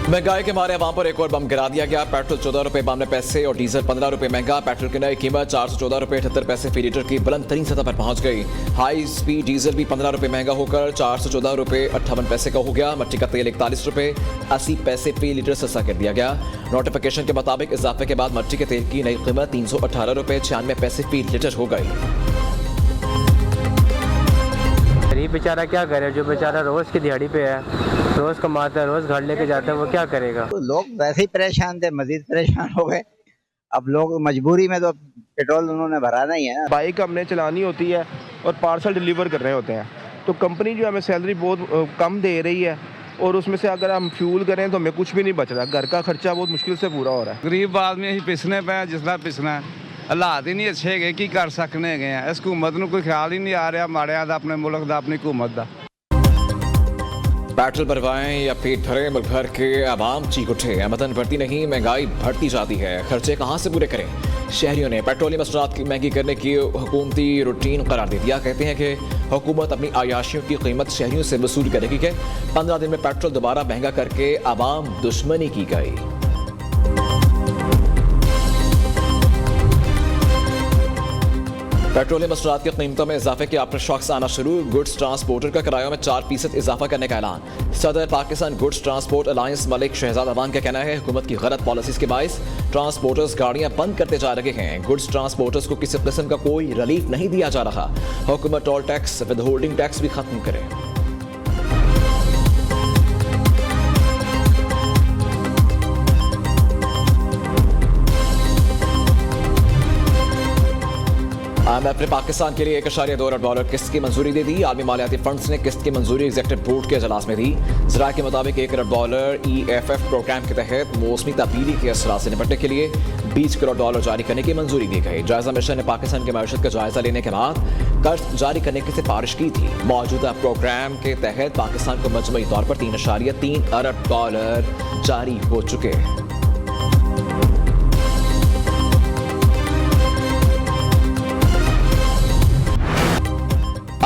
महंगाई के मारे वहां पर एक और बम गिरा दिया गया। पेट्रोल 14 रुपए 52 पैसे और डीजल 15 रुपए महंगा। पेट्रोल की नई कीमत 414 रुपए 78 पैसे फी लीटर की बुलंद तरीन सतह पर पहुंच गई। हाई स्पीड डीजल भी 15 रुपए महंगा होकर 414 रुपए 58 पैसे का हो गया। मट्टी का तेल 41 रुपए 80 पैसे फी लीटर सस्ता कर दिया गया। नोटिफिकेशन के मुताबिक इजाफे के बाद मट्टी के तेल की नई कीमत 318 रुपए 96 पैसे फी लीटर हो गई। गरीब बेचारा क्या करे, जो बेचारा रोज की दिहाड़ी पे है, रोज कमाता है, रोज घर लेके जाता है, वो क्या करेगा। तो लोग वैसे ही परेशान थे, मजीद परेशान हो गए। अब लोग मजबूरी में तो पेट्रोल उन्होंने भराना ही है। बाइक हमने चलानी होती है और पार्सल डिलीवर करने होते हैं, तो कंपनी जो हमें सैलरी बहुत कम दे रही है और उसमें से अगर हम फ्यूल करें तो हमें कुछ भी नहीं बच रहा। घर का खर्चा बहुत मुश्किल से पूरा हो रहा है। गरीब आदमी अं पिसने पे जिस तरह पिसना हालात ही नहीं अच्छे है की कर सकने हैं। इस हुकूमत को कोई ख्याल ही नहीं आ रहा माड़िया का, अपने मुल्क का, अपनी हुकूमत का। पेट्रोल भरवाएं या पेट भरे, मुल्क भर के आवाम चीख उठे। आमदन बढ़ती नहीं, महंगाई बढ़ती जाती है, खर्चे कहां से पूरे करें। शहरियों ने पेट्रोलियम मसरूआत की महंगी करने की हुकूमती रूटीन करार दे दिया। कहते हैं कि हुकूमत अपनी आयाशियों की कीमत शहरियों से वसूल करेगी। कि 15 दिन में पेट्रोल दोबारा महंगा करके आवाम दुश्मनी की गई। पेट्रोलियम मसरूआत की कीमतों में इजाफे के आफ्टर शॉक्स आना शुरू। गुड्स ट्रांसपोर्टर का किरायों में 4% इजाफा करने का ऐलान। सदर Pakistan goods transport alliance Malik Shahzad Awan का कहना है हुकूमत की गलत पॉलिसीज के बायस ट्रांसपोर्टर्स गाड़ियां बंद करते जा रहे हैं। गुड्स ट्रांसपोर्टर्स को किसी किस्म का कोई रिलीफ नहीं दिया जा रहा। हुकूमत toll tax, with holding tax भी खत्म करे। IMF ने पाकिस्तान के लिए 1.2 अरब डॉलर किस्त की मंजूरी दे दी। आलमी मालियाती फंड्स ने किस्त की मंजूरी एग्जीक्यूटिव बोर्ड के इजलास में दी। ज़रा के मुताबिक 1 अरब डॉलर EFF प्रोग्राम के तहत मौसमी तब्दीली के असरात से निपटने के लिए 20 करोड़ डॉलर जारी करने की मंजूरी दी गई। जायजा मिशन ने पाकिस्तान की मैशत का जायजा लेने के बाद कर्ज जारी करने की सिफारिश की थी। मौजूदा प्रोग्राम के तहत पाकिस्तान को मजमूई तौर पर 3.3 अरब डॉलर जारी हो चुके हैं।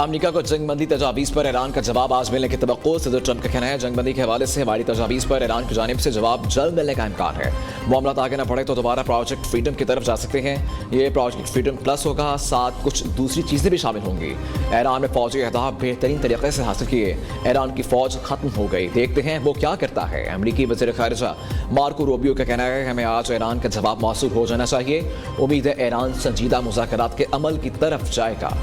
अमेरिका को जंगबंदी तजावीज़ पर ईरान का जवाब आज मिलने की तवक्को। सदर ट्रंप का कहना है जंगबंदी के हवाले से हमारी तजावीज़ पर ईरान की जानिब से जवाब जल्द मिलने का इम्कान है। मामला आगे न बढ़े तो दोबारा प्रोजेक्ट फ्रीडम की तरफ जा सकते हैं। ये प्रोजेक्ट फ्रीडम प्लस होगा, साथ कुछ दूसरी चीज़ें भी शामिल होंगी। ईरान में फौजी अहदाफ बेहतरीन तरीके से हासिल किए। ईरान की फौज खत्म हो गई, देखते हैं वो क्या करता है। अमरीकी वज़ीर ख़ारिजा मार्को रूबियो का कहना है हमें आज ईरान का जवाब मौसूल हो जाना चाहिए। उम्मीद है ईरान संजीदा मुज़ाकरात के अमल की तरफ जाएगा।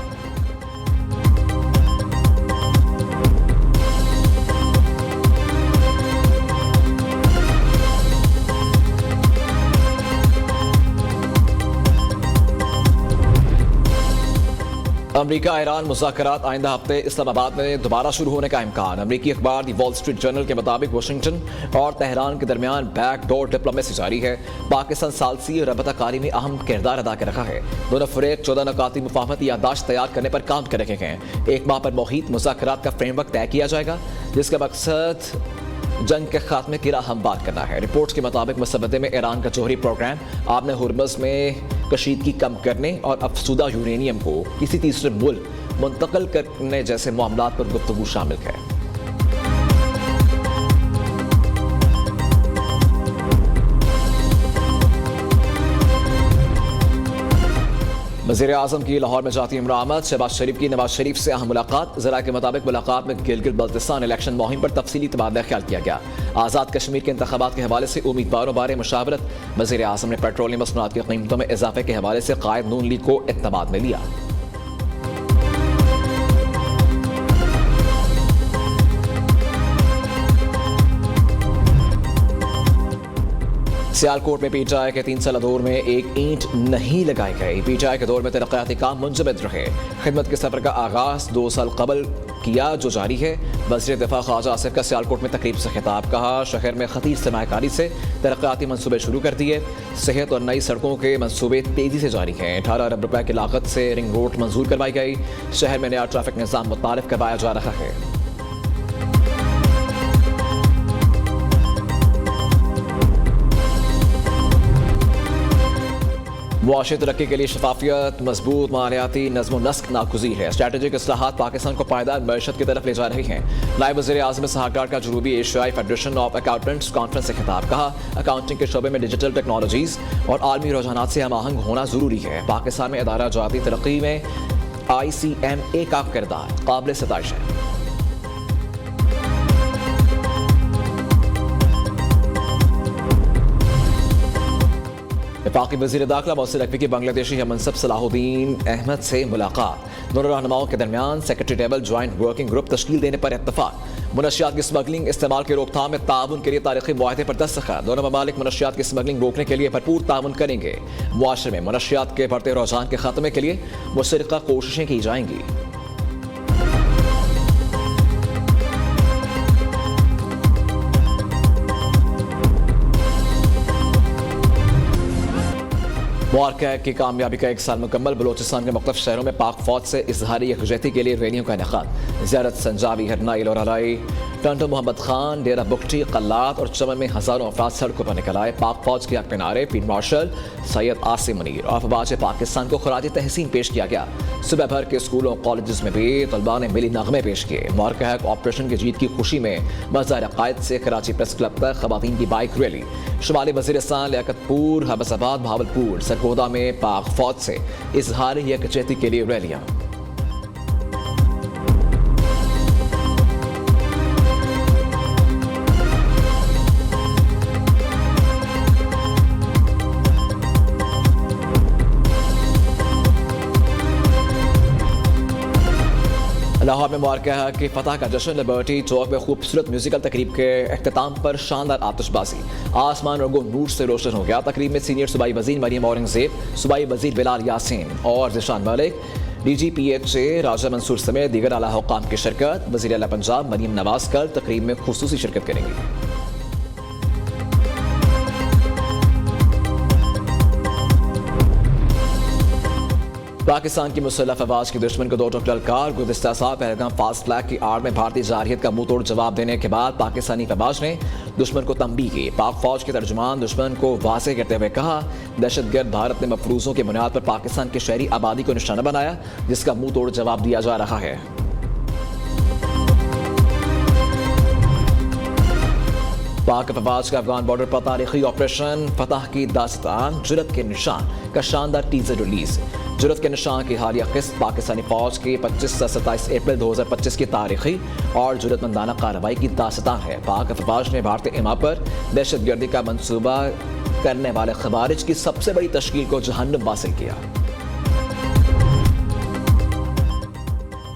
अमरीका ईरान मुज़ाकरात आइंदा हफ्ते इस्लामाबाद में दोबारा शुरू होने का इम्कान। अमरीकी अखबार दी वॉल स्ट्रीट जर्नल के मुताबिक वाशिंगटन और तेहरान के दरमियान बैकडोर डिप्लोमेसी जारी है। पाकिस्तान सालसी रबताकारी में अहम किरदार अदा कर रहा है। दोनों फरेक 14 नकाती मुफाहमती याददाश्त तैयार करने पर काम कर रहे हैं। 1 माह पर मुहित मुज़ाकरात का फ्रेमवर्क तय किया जाएगा, जिसका मकसद जंग के खात्मे की राह हमवार करना है। रिपोर्ट्स के मुताबिक मुसव्वदे में ईरान का जोहरी प्रोग्राम, आपने हुर्मज़ में कशीदगी कम करने और अफसुदा यूरेनियम को किसी तीसरे मुल्क मुंतकिल करने जैसे मामलात पर गुफ्तगू शामिल है। वज़ीर आज़म की लाहौर में जाती इमरान शहबाज शरीफ की नवाज शरीफ से अहम मुलाकात। ज़रा के मुताबिक मुलाकात में गिलगित बल्तिस्तान इलेक्शन मुहिम पर तफसीली तबादला ख्याल किया गया। आज़ाद कश्मीर के इंतखाबात के हवाले से उम्मीदवारों बारे मुशावरत। वज़ीर आज़म ने पेट्रोलियम मसनूआत की कीमतों में इजाफे के हवाले से कायद नून लीग को इत्तेमाद में लिया। सियालकोट में पीटीआई के 3 साल दौर में एक ईंट नहीं लगाई गई। पीटीआई के दौर में तरक्याती काम मुंजमद रहे। खिदमत के सफर का आगाज 2 साल कबल किया जो जारी है। वज़ीर दिफा ख्वाजा आसिफ का सियालकोट में तकरीब से खिताब। कहा शहर में खतीर सरमायाकारी से तरक्याती मनसूबे शुरू कर दिए। सेहत और नई सड़कों के मनसूबे तेजी से जारी हैं। 18 अरब रुपए की लागत से रिंग रोड मंजूर करवाई गई। शहर में नया ट्रैफिक निज़ाम मुतारिफ करवाया जा रहा है। मुआशी तरक्की के लिए शफाफियत, मजबूत मालियाती नज़्म नस्क नागुज़ीर है। स्ट्रेटेजिक इस्लाहात पाकिस्तान को पायदार मैशत की तरफ ले जा रही हैं। नायब वज़ीर आज़म सहाकार का जनूबी एशियाई फेडरेशन ऑफ अकाउंटेंट्स कॉन्फ्रेंस से खिताब। कहा, अकाउंटिंग के शोबे में डिजिटल टेक्नोलॉजीज़ और आलमी रुझानात से हम आहंग होना ज़रूरी है। पाकिस्तान में इदारा जाती तरक्की में ICMA का किरदार काबिल सताइश है। वफाकी वज़ीर दाखिला मोहसिन नकवी की बांग्लादेशी हमनसब सलाहुद्दीन अहमद से मुलाकात। दोनों रहनुमाओं के दरमियान secretary table joint working group तश्कील देने पर इत्तफाक। मुनशियात की स्मगलिंग इस्तेमाल की रोकथाम में ताउन के लिए तारीखी मुआहदे पर दस्तखत। दोनों ममालिक मुनशियात की स्मगलिंग रोकने के लिए भरपूर ताउन करेंगे। मुआशरे में मुनशियात के बढ़ते रुझान के खात्मे के लिए मुशतरका कोशिशें की जाएंगी। मुबारक की कामयाबी का एक साल मुकम्मल। बलोचिस्तान के मुख्तलिफ शहरों में पाक फौज से इजहारी यकजहती के लिए रैलियों का इनेकाद। ज़ियारत संजावी, हरनाइल और अलाई, टंटो मोहम्मद खान, डेरा बुख्टी, कल्लात और चमन में हज़ारों अफराद सड़कों पर निकल आए। पाक फौज के हक में नारे, फील्ड मार्शल सैयद आसिम मुनीर और अफवाज पाकिस्तान को खराज तहसीन पेश किया गया। सुबह भर के स्कूलों कॉलेज में भी तलबा ने मिली नगमे पेश किए। मुबारक ऑपरेशन की जीत की खुशी में मज़ार क़ायद से कराची प्रेस क्लब तक ख़वातीन की बाइक रैली। शुमाली वज़ीरिस्तान, लियाकतपुर, हबसाबाद, भावलपुर, सरगोदा में पाक फौज से इजहारी यकजहती के लिए रैलियां। लाहौर में मुबारक की फतह का जश्न। लिबर्टी चौक में खूबसूरत म्यूजिकल तकरीब के अख्ताम पर शानदार आतिशबाजी। आसमान रंगो नूर से रोशन हो गया। तकरीब में सीनियर सूबाई वजीर मरियम औरंगजेब, सूबाई वजीर बिलाल यासीन और जिशान मलिक, DGPH राजा मंसूर समेत दीगर आला हुक्काम की शिरकत। वज़ीर आला पंजाब मरियम नवाज कल तकरीब में खुसूसी शिरकत करेंगी। पाकिस्तान की मुसल्लह अफवाज की दुश्मन को 2 टोक ललकार। गुज़िश्ता साल पहलगाम फास्ट फ्लैग की आड़ में भारतीय जारहियत का मुंह तोड़ जवाब देने के बाद पाकिस्तानी अफवाज ने दुश्मन को तंबीह की। पाक फौज के तर्जुमान दुश्मन को वाज़ेह करते हुए कहा, दहशतगर्द भारत ने मफरूज़ों की बुनियाद पर पाकिस्तान की शहरी आबादी को निशाना बनाया, जिसका मुंह तोड़ जवाब दिया जा रहा है। पाक अफवाज का अफगान बॉर्डर पर तारीखी ऑपरेशन फतह की दास्तान, जुरत के निशान का शानदार टीजर रिलीज। जुरत के निशान की हालिया किस्त पाकिस्तानी फौज की 25 से 27 अप्रैल 2025 की तारीखी और जुरतमंदाना कार्रवाई की दास्तान है। पाक अफवाज ने भारतीय इमा पर दहशतगर्दी का मंसूबा करने वाले खवारिज की सबसे बड़ी तश्कील को जहन्नुम हासिल किया।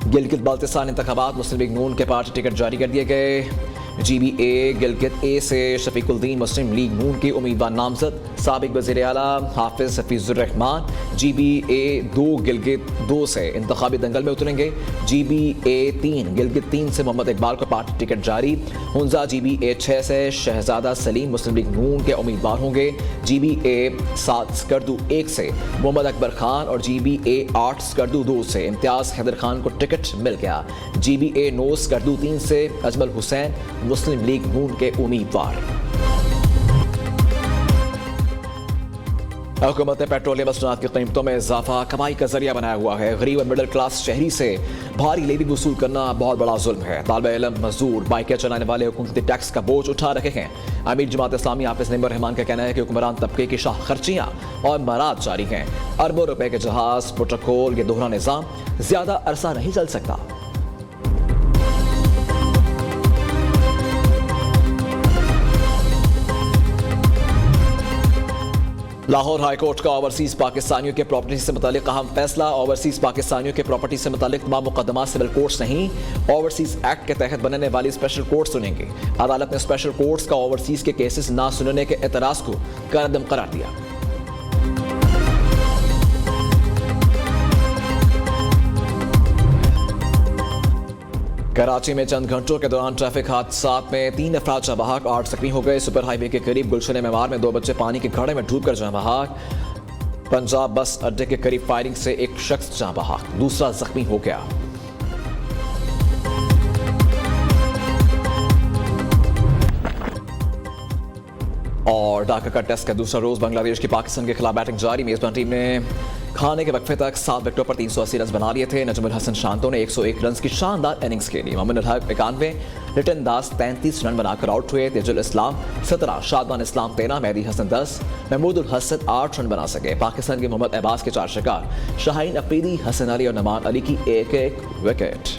गिलगित बाल्तिस्तान इंतखाबात, मुस्लिम लीग नून के पार्टी टिकट जारी कर दिए गए। GBA गिलगित A से शफीकुद्दीन मुस्लिम लीग नून के उम्मीदवार नामजद। साबिक वज़ीर आला हाफिज हफीजुर रहमान GBA 2 गिलगित 2 से इंतखाबी दंगल में उतरेंगे। GBA 3 गिलगित 3 से मोहम्मद इकबाल को पार्टी टिकट जारी। हुंजा GBA 6 से शहजादा सलीम मुस्लिम लीग नून के उम्मीदवार होंगे। GBA 7 स्कर्दू 1 से मोहम्मद अकबर खान और GBA 8 स्कर्दू 2 से इम्तियाज हैदर खान को टिकट मिल गया। GBA 9 स्कर्दू 3 से अजमल हुसैन मुस्लिम लीग नून के उम्मीदवार। हुकूमत ने पेट्रोलियम मसनूआत की कीमतों में इजाफा कमाई का जरिया बनाया हुआ है। गरीब और मिडिल क्लास शहरी से भारी लेवी वसूल करना बहुत बड़ा जुल्म है। तालिबे इल्म, मजदूर, बाइकें चलाने वाले हुकूमती टैक्स का बोझ उठा रहे हैं। अमीर जमात इस्लामी हाफिज नईमुर रहमान का कहना है कि हुक्मरान तबके की शाह खर्चियाँ और मराद जारी हैं। अरबों रुपए के जहाज, प्रोटोकॉल, ये दोहरा निज़ाम ज्यादा अरसा नहीं चल सकता। लाहौर हाई कोर्ट का ओवरसीज पाकिस्तानियों के प्रॉपर्टी से मुतालिक अहम फैसला। ओवरसीज पाकिस्तानियों के प्रॉपर्टी से मुतालिक तमाम मुकदमा सिविल कोर्ट्स नहीं, ओवरसीज एक्ट के तहत बनने वाली स्पेशल कोर्ट सुनेंगे। अदालत ने स्पेशल कोर्ट्स का ओवरसीज के केसेस ना सुनने के एतराज को करदम करार दिया। कराची में चंद घंटों के दौरान ट्रैफिक हादसात में 3 अफराद जाँ बहक, 8 जख्मी हो गए। सुपर हाईवे के करीब गुलशन मेवार में 2 बच्चे पानी के घड़े में डूबकर जाँ बहक। पंजाब बस अड्डे के करीब फायरिंग से एक शख्स जाँ बहक, दूसरा जख्मी हो गया। और और ढाका का टेस्ट का दूसरा रोज बांग्लादेश की पाकिस्तान के खिलाफ बैटिंग जारी। मेजबान टीम ने खाने के वक्फे तक 7 विकेटों पर 380 रन बना लिए थे। नजमुल हसन शांतो ने 101 रन की शानदार इनिंग्स खेली। मोमिन उल हक 91, लिटन दास 33 रन बनाकर आउट हुए। तेजुल इस्लाम 17, शादमान इस्लाम 13, मेहदी हसन 10, महमूद उल हसन 8 रन बना सके। पाकिस्तान के मोहम्मद अब्बास के 4 शिकार, शाहीन अफरीदी, हसन अली और नमान अली की एक विकेट।